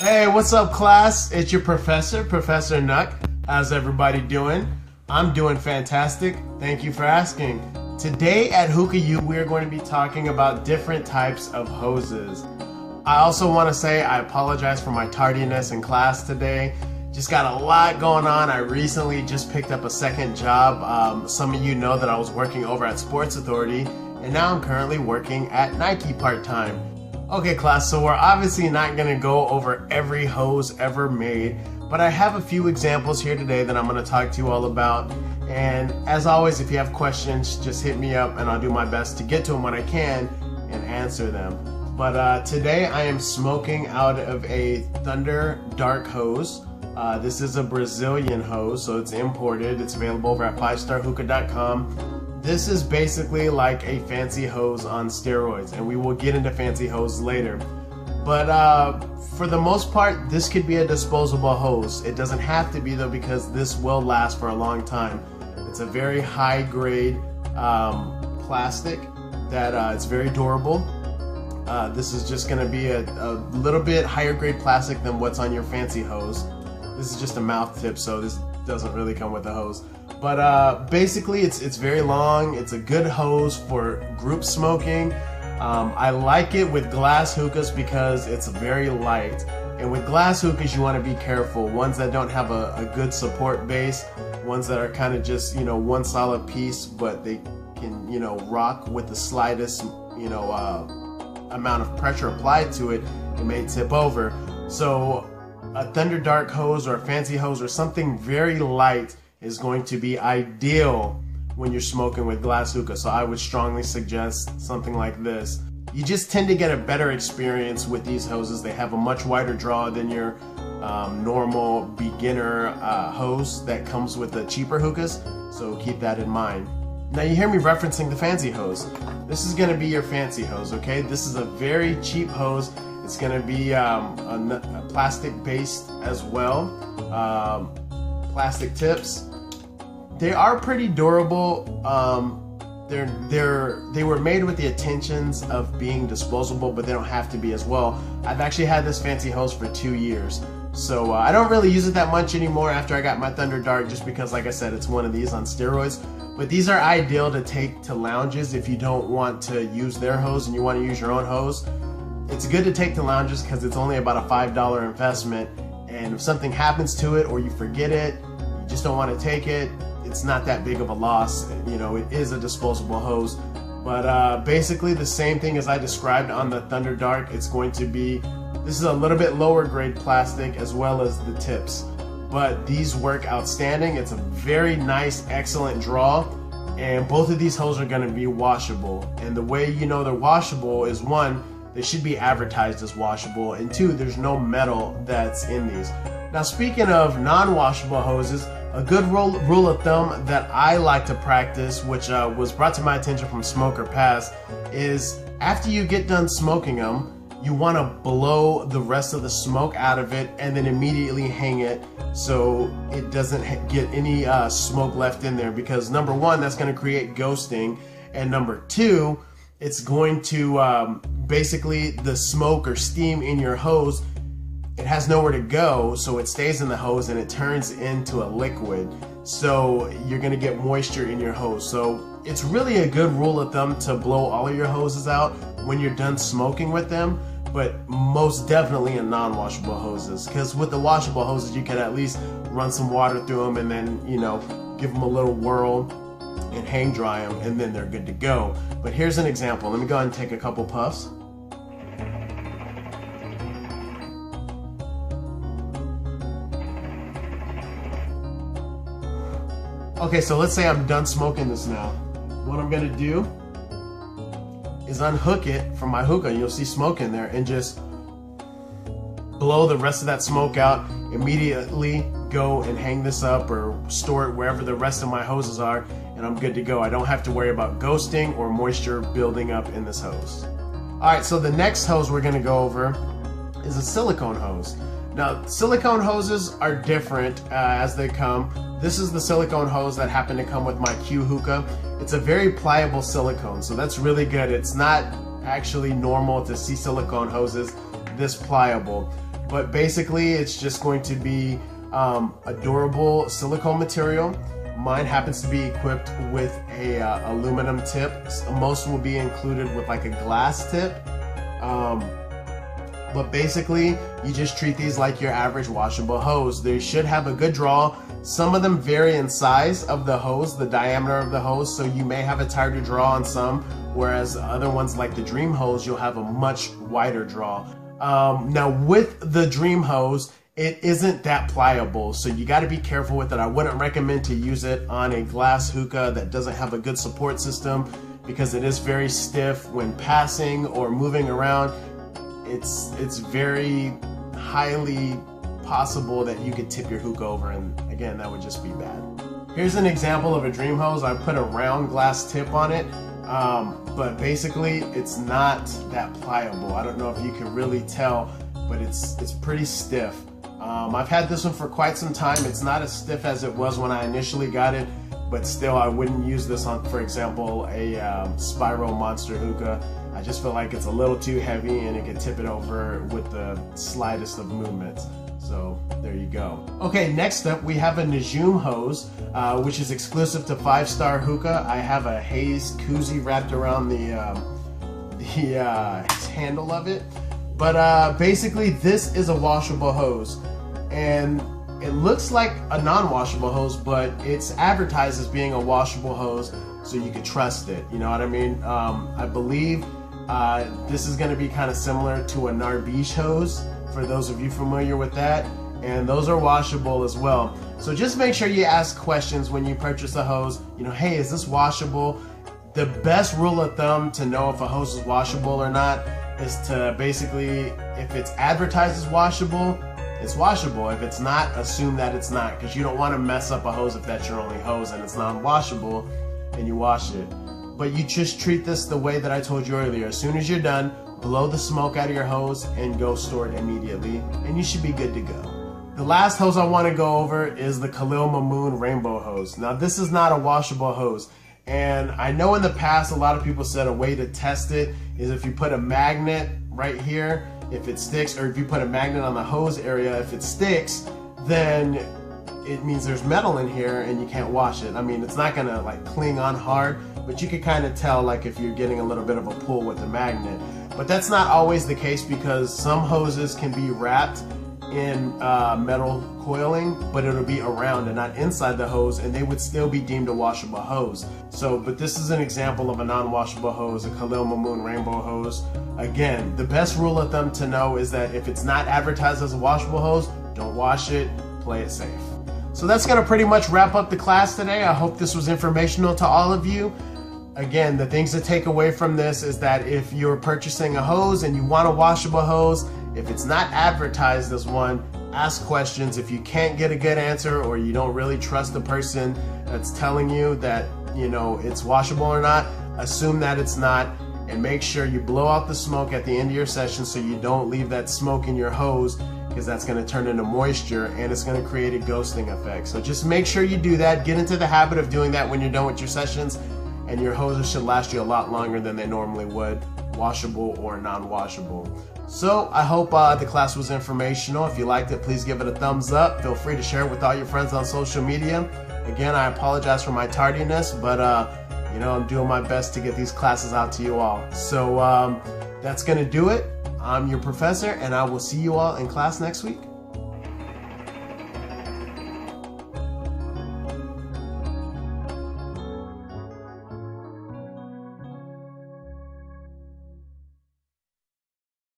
Hey, what's up, class? It's your professor, Professor Nuck. How's everybody doing? I'm doing fantastic. Thank you for asking. Today at Hookah U, we're going to be talking about different types of hoses. I also want to say I apologize for my tardiness in class today. Just got a lot going on. I recently just picked up a second job. Some of you know that I was working over at Sports Authority, and now I'm currently working at Nike part-time. Okay, class, so we're obviously not going to go over every hose ever made, but I have a few examples here today that I'm going to talk to you all about. And as always, if you have questions, just hit me up and I'll do my best to get to them when I can and answer them. But today I am smoking out of a Thunder Dark hose. This is a Brazilian hose, so it's imported. It's available over at 5starhookah.com. This is basically like a fancy hose on steroids, and we will get into fancy hose later. But for the most part, this could be a disposable hose. It doesn't have to be though, because this will last for a long time. It's a very high grade plastic that it's very durable. This is just going to be a little bit higher grade plastic than what's on your fancy hose. This is just a mouth tip, so this doesn't really come with a hose. But basically it's very long. It's a good hose for group smoking. I like it with glass hookahs because it's very light. And with glass hookahs, you want to be careful. Ones that don't have a good support base, ones that are kind of just, you know, one solid piece, but they can, you know, rock with the slightest, you know, amount of pressure applied to it, it may tip over. So a Thunder Dark hose or a fancy hose or something very light is going to be ideal when you're smoking with glass hookah. So I would strongly suggest something like this. You just tend to get a better experience with these hoses. They have a much wider draw than your normal beginner hose that comes with the cheaper hookahs, so keep that in mind. Now you hear me referencing the fancy hose. This is going to be your fancy hose, okay? This is a very cheap hose. It's going to be a plastic based as well. Plastic tips. They are pretty durable. They were made with the intentions of being disposable, but they don't have to be as well. I've actually had this fancy hose for 2 years, so I don't really use it that much anymore after I got my Thunder Dark, just because, like I said, it's one of these on steroids. But these are ideal to take to lounges if you don't want to use their hose and you want to use your own hose. It's good to take to lounges because it's only about a $5 investment, and if something happens to it or you forget it, you just don't want to take it, it's not that big of a loss. You know, it is a disposable hose. But basically the same thing as I described on the Thunder Dark. It's going to be, this is a little bit lower grade plastic as well as the tips, but these work outstanding. It's a very nice, excellent draw, and both of these hoses are going to be washable. And the way you know they're washable is, one, they should be advertised as washable, and two, there's no metal that's in these. Now, speaking of non-washable hoses, a good rule of thumb that I like to practice, which was brought to my attention from Smoker Pass, is after you get done smoking them, you want to blow the rest of the smoke out of it and then immediately hang it so it doesn't get any smoke left in there, because number one, that's going to create ghosting, and number two, it's going to basically, the smoke or steam in your hose, it has nowhere to go, so it stays in the hose and it turns into a liquid. So you're going to get moisture in your hose. So it's really a good rule of thumb to blow all of your hoses out when you're done smoking with them, but most definitely in non-washable hoses, because with the washable hoses you can at least run some water through them and then, you know, give them a little whirl and hang dry them, and then they're good to go. But here's an example. Let me go ahead and take a couple puffs. Okay, so let's say I'm done smoking this now. What I'm gonna do is unhook it from my hookah. You'll see smoke in there, and just blow the rest of that smoke out. Immediately go and hang this up or store it wherever the rest of my hoses are, and I'm good to go. I don't have to worry about ghosting or moisture building up in this hose. Alright, so the next hose we're gonna go over is a silicone hose. Now, silicone hoses are different as they come. This is the silicone hose that happened to come with my Q hookah. It's a very pliable silicone, so that's really good. It's not actually normal to see silicone hoses this pliable. but basically it's just going to be a durable silicone material. Mine happens to be equipped with a aluminum tip. Most will be included with like a glass tip. But basically, you just treat these like your average washable hose. They should have a good draw. Some of them vary in size of the hose, the diameter of the hose, so you may have a tighter draw on some, whereas other ones like the Dream Hose, you'll have a much wider draw. Now with the Dream Hose, it isn't that pliable, so you got to be careful with it. I wouldn't recommend to use it on a glass hookah that doesn't have a good support system, because it is very stiff when passing or moving around. It's very highly possible that you could tip your hookah over, and again, that would just be bad. Here's an example of a Dream Hose. I put a round glass tip on it, but basically it's not that pliable. I don't know if you can really tell, but it's pretty stiff. I've had this one for quite some time. It's not as stiff as it was when I initially got it, but still I wouldn't use this on, for example, a Spiral Monster hookah. I just feel like it's a little too heavy and it can tip it over with the slightest of movements. So there you go. Okay, next up we have a Najum hose, which is exclusive to 5-Star Hookah. I have a haze koozie wrapped around the handle of it. But basically this is a washable hose, and it looks like a non-washable hose, but it's advertised as being a washable hose, so you could trust it. You know what I mean? I believe this is going to be kind of similar to a Narbiche hose, for those of you familiar with that, and those are washable as well. So just make sure you ask questions when you purchase a hose. You know, hey, is this washable? The best rule of thumb to know if a hose is washable or not is to basically, if it's advertised as washable, it's washable. If it's not, assume that it's not, because you don't want to mess up a hose if that's your only hose and it's non-washable and you wash it. But you just treat this the way that I told you earlier. As soon as you're done, blow the smoke out of your hose and go store it immediately, and you should be good to go. The last hose I want to go over is the Khalil Mamoon Rainbow Hose. Now this is not a washable hose, and I know in the past a lot of people said a way to test it is if you put a magnet right here, if it sticks, or if you put a magnet on the hose area, if it sticks, then it means there's metal in here and you can't wash it. I mean, it's not gonna like cling on hard, but you can kind of tell like if you're getting a little bit of a pull with the magnet. But that's not always the case, because some hoses can be wrapped in metal coiling, but it'll be around and not inside the hose, and they would still be deemed a washable hose. So, but this is an example of a non-washable hose, a Khalil Mamoon Rainbow Hose. Again, the best rule of thumb to know is that if it's not advertised as a washable hose, don't wash it, play it safe. So that's gonna pretty much wrap up the class today. I hope this was informational to all of you. Again, the things to take away from this is that if you're purchasing a hose and you want a washable hose, if it's not advertised as one, ask questions. If you can't get a good answer, or you don't really trust the person that's telling you that, you know, it's washable or not, assume that it's not, and make sure you blow out the smoke at the end of your session so you don't leave that smoke in your hose, because that's going to turn into moisture and it's going to create a ghosting effect. So just make sure you do that. Get into the habit of doing that when you're done with your sessions, and your hoses should last you a lot longer than they normally would, washable or non-washable. So I hope the class was informational. If you liked it, please give it a thumbs up. Feel free to share it with all your friends on social media. Again, I apologize for my tardiness, but you know, I'm doing my best to get these classes out to you all. So that's gonna do it. I'm your professor, and I will see you all in class next week.